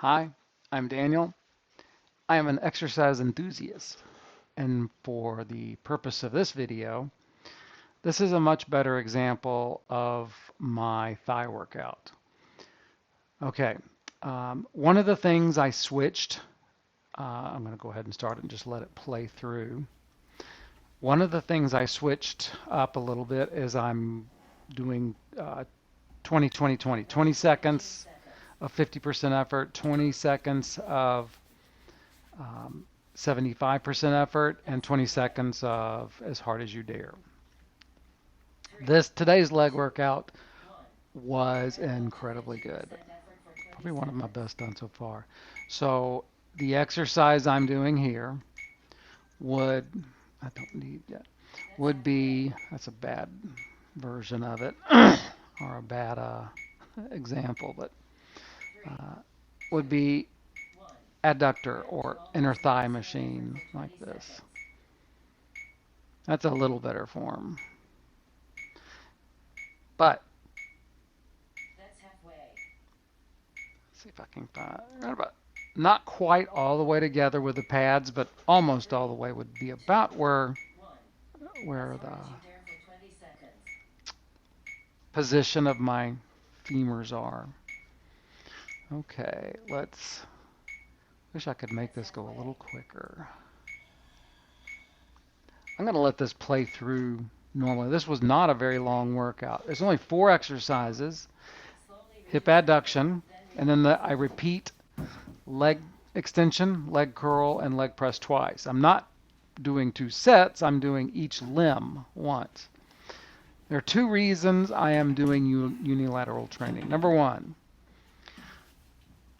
Hi, I'm Daniel. I am an exercise enthusiast, and for the purpose of this video, this is a much better example of my thigh workout. Okay, one of the things I switched, I'm going to go ahead and start it and just let it play through. One of the things I switched up a little bit is I'm doing 20, 20, 20, 20 seconds of 50% effort, 20 seconds of 75% effort, and 20 seconds of as hard as you dare. Today's leg workout was incredibly good. Probably one of my best done so far. So the exercise I'm doing here would, I don't need that, would be, that's a bad version of it, or a bad example, but would be adductor or inner thigh machine like this. That's a little better form. But see if I can find about not quite all the way together with the pads, but almost all the way would be about where the position of my femurs are. Okay, wish I could make this go a little quicker. I'm going to let this play through normally. This was not a very long workout. There's only 4 exercises: hip adduction, and then I repeat leg extension, leg curl, and leg press twice. I'm not doing 2 sets. I'm doing each limb once. There are 2 reasons I am doing unilateral training. Number 1,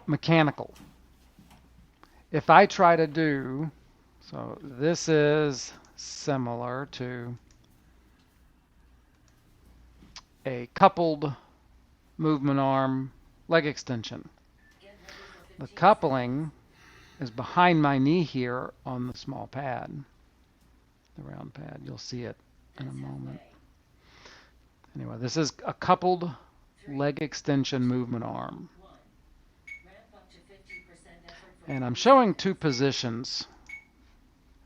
mechanical. If I try to do, so this is similar to a coupled movement arm leg extension. The coupling is behind my knee here on the small pad, the round pad. You'll see it in a moment. Anyway, this is a coupled leg extension movement arm. And I'm showing 2 positions.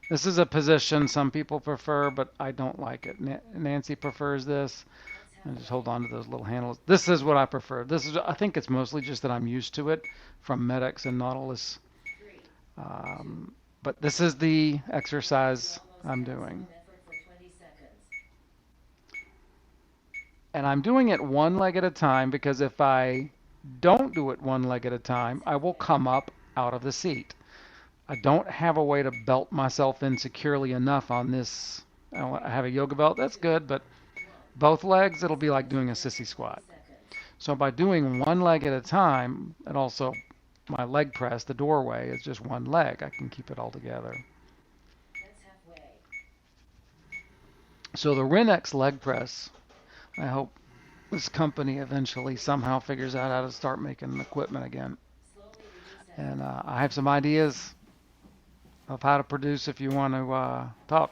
This is a position some people prefer, but I don't like it. Nancy prefers this. And just hold on to those little handles. This is what I prefer. I think it's mostly just that I'm used to it from Medix and Nautilus. But this is the exercise I'm doing. And I'm doing it one leg at a time, because if I don't do it one leg at a time, I will come up out of the seat. I don't have a way to belt myself in securely enough on this. I have a yoga belt, that's good, but both legs, it'll be like doing a sissy squat. So by doing one leg at a time, and also my leg press, the doorway, is just one leg. I can keep it all together. So the Renex leg press, I hope this company eventually somehow figures out how to start making equipment again. And I have some ideas of how to produce if you want to talk.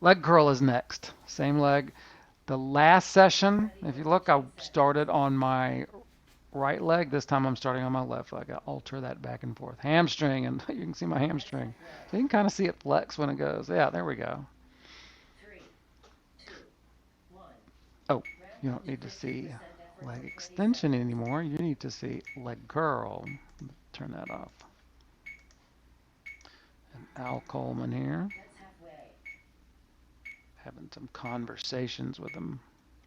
Leg curl is next. Same leg. The last session, if you look, I started on my right leg. This time I'm starting on my left leg. I alter that back and forth. Hamstring, and you can see my hamstring. So you can kind of see it flex when it goes. Yeah, there we go. Oh, you don't need to see leg extension anymore. You need to see leg curl. Turn that off. And Al Coleman here. Having some conversations with him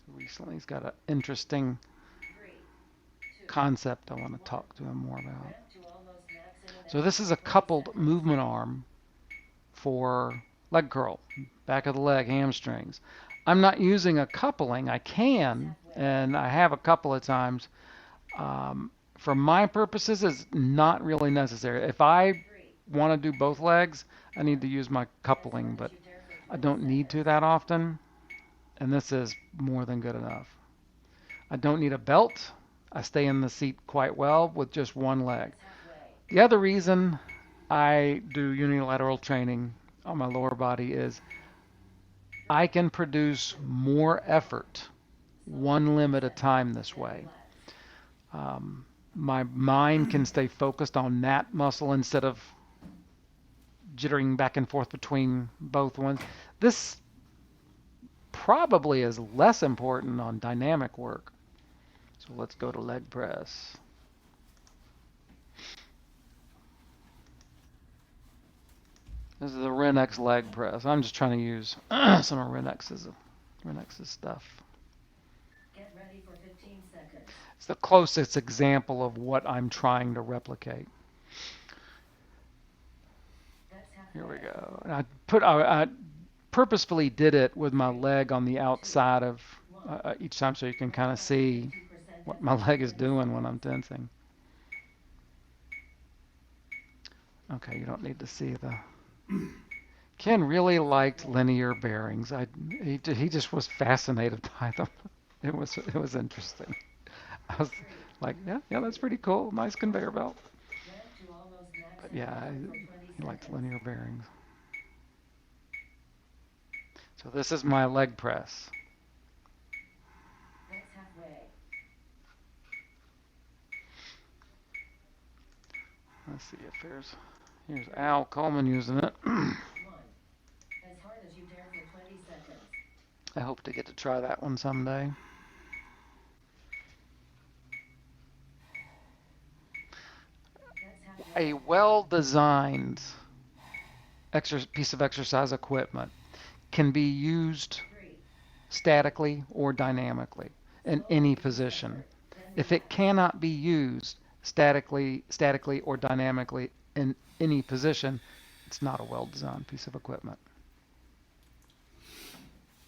recently. He's got an interesting concept I want to talk to him more about. So this is a coupled movement arm for leg curl, back of the leg, hamstrings. I'm not using a coupling. I can, and I have a couple of times. For my purposes, it's not really necessary. If I want to do both legs, I need to use my coupling, but I don't need to that often, and this is more than good enough. I don't need a belt. I stay in the seat quite well with just one leg. The other reason I do unilateral training on my lower body is I can produce more effort one limb at a time this way. My mind can stay focused on that muscle instead of jittering back and forth between both ones. This probably is less important on dynamic work. So let's go to leg press. This is the Renex leg press. I'm just trying to use some of Renex's stuff. Get ready for 15 seconds. It's the closest example of what I'm trying to replicate. Here we go. And I purposefully did it with my leg on the outside of each time so you can kind of see what my leg is doing when I'm tensing. Okay, you don't need to see the... Ken really liked linear bearings. He just was fascinated by them. It was interesting. I was like, yeah, that's pretty cool. Nice conveyor belt. But yeah, he liked linear bearings. So this is my leg press. Let's see if here's Al Coleman using it. I hope to get to try that one someday. A well-designed piece of exercise equipment can be used statically or dynamically in any position. If it cannot be used statically or dynamically in any position, it's not a well-designed piece of equipment.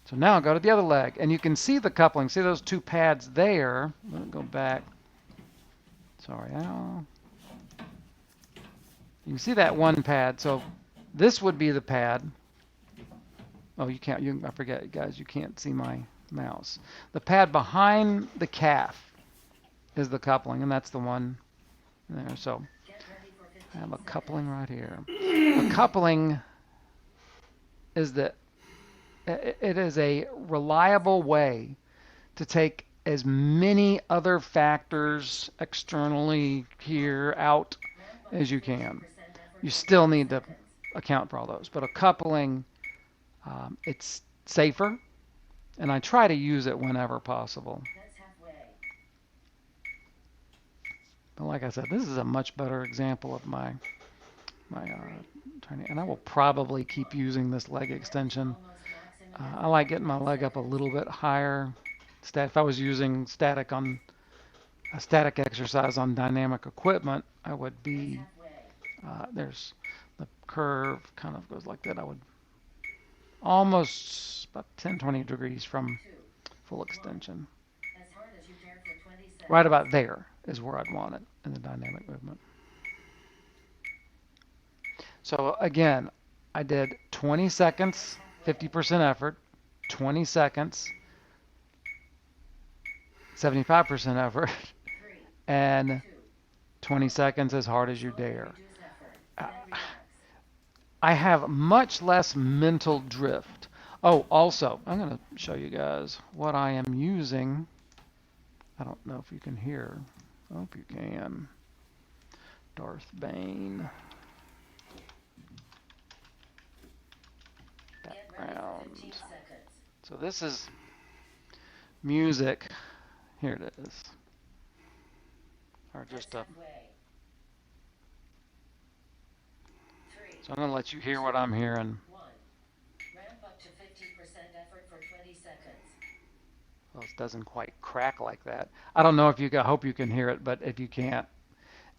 So now I'll go to the other leg, and you can see the coupling. See those two pads there? Let me go back. Sorry, Al. You can see that one pad. So this would be the pad. Oh, you can't. I forget, guys. You can't see my mouse. The pad behind the calf is the coupling, and that's the one there. So I have a coupling right here. A coupling is it is a reliable way to take as many other factors externally here out as you can. You still need to account for all those, but a coupling, it's safer, and I try to use it whenever possible. But like I said, this is a much better example of my training, and I will probably keep using this leg extension. I like getting my leg up a little bit higher. If I was using static exercise on dynamic equipment, I would be, there's the curve kind of goes like that. I would almost about 10, 20 degrees from full extension. Right about there is where I'd want it in the dynamic movement. So again, I did 20 seconds, 50% effort, 20 seconds, 75% effort, and 20 seconds as hard as you dare. I have much less mental drift. Oh, also, I'm going to show you guys what I am using. I don't know if you can hear. I hope you can. Darth Bane. Background. So this is music. Here it is. Or just a... So I'm going to let you hear what I'm hearing. Ramp up to 50% effort for 20 seconds. Well, it doesn't quite crack like that. I don't know if you can, I hope you can hear it, but if you can't.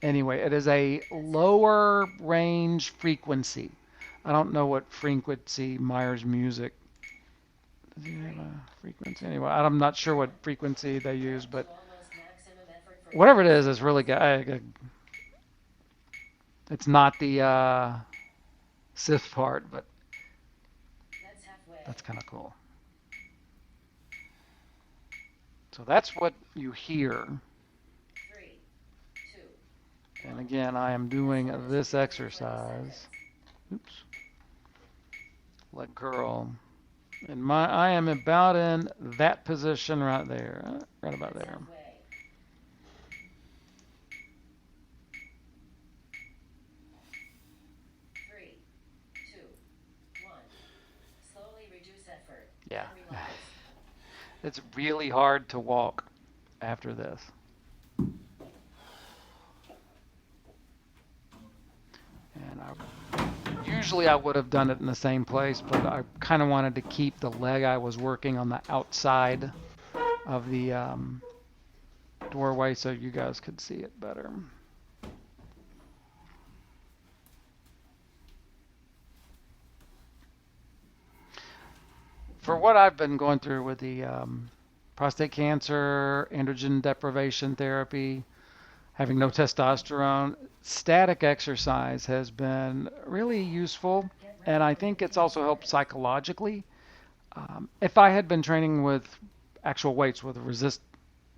Anyway, it is a lower range frequency. I don't know what frequency Myers Music. Does he have a frequency? Anyway, I'm not sure what frequency they use, but whatever it is really good. It's not the Sith part, but that's kind of cool. So that's what you hear. And again, I am doing this exercise. Oops. Let curl. And I am about in that position right there. Right about there. It's really hard to walk after this. And usually I would have done it in the same place, but I kind of wanted to keep the leg I was working on the outside of the doorway so you guys could see it better. For what I've been going through with the prostate cancer, androgen deprivation therapy, having no testosterone, static exercise has been really useful. And I think it's also helped psychologically. If I had been training with actual weights, with resist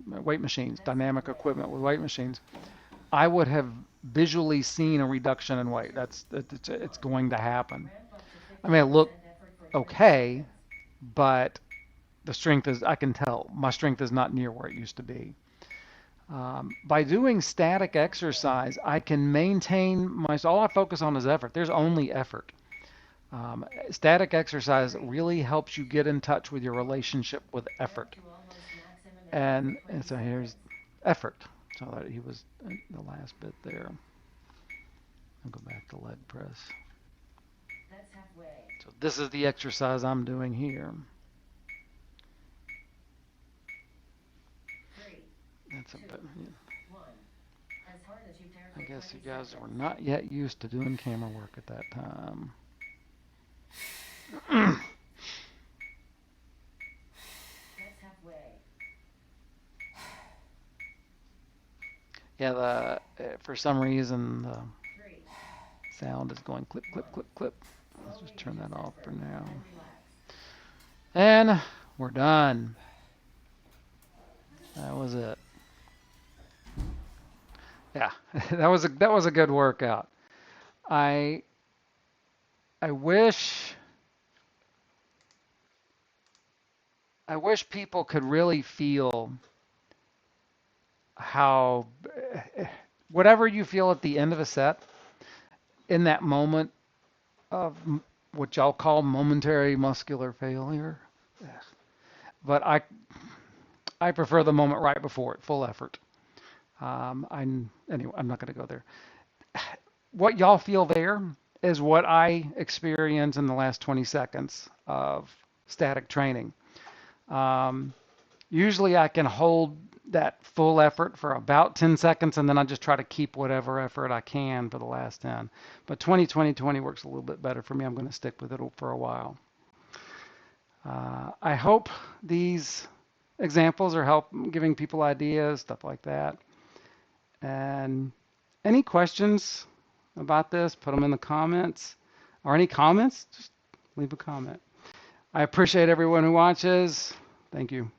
weight machines, dynamic equipment with weight machines, I would have visually seen a reduction in weight. It's going to happen. I mean, it looked okay, but the strength is, I can tell my strength is not near where it used to be. By doing static exercise, I can maintain all I focus on is effort. There's only effort. Static exercise really helps you get in touch with your relationship with effort. And so here's effort. So that he was the last bit there. I'll go back to leg press. So this is the exercise I'm doing here. That's a bit. I guess you guys were not yet used to doing camera work at that time. Yeah, for some reason the sound is going clip, clip, clip, clip. Let's just turn that off for now. And we're done. That was it. Yeah, that was a good workout. I I wish I wish people could really feel how whatever you feel at the end of a set in that moment of what y'all call momentary muscular failure. But I prefer the moment right before it, full effort. Anyway, I'm not going to go there. What y'all feel there is what I experience in the last 20 seconds of static training. Um, Usually I can hold that full effort for about 10 seconds and then I just try to keep whatever effort I can for the last 10. But 20 works a little bit better for me. I'm going to stick with it for a while. I hope these examples are giving people ideas, stuff like that. And any questions about this, put them in the comments. Or any comments, just leave a comment. I appreciate everyone who watches. Thank you.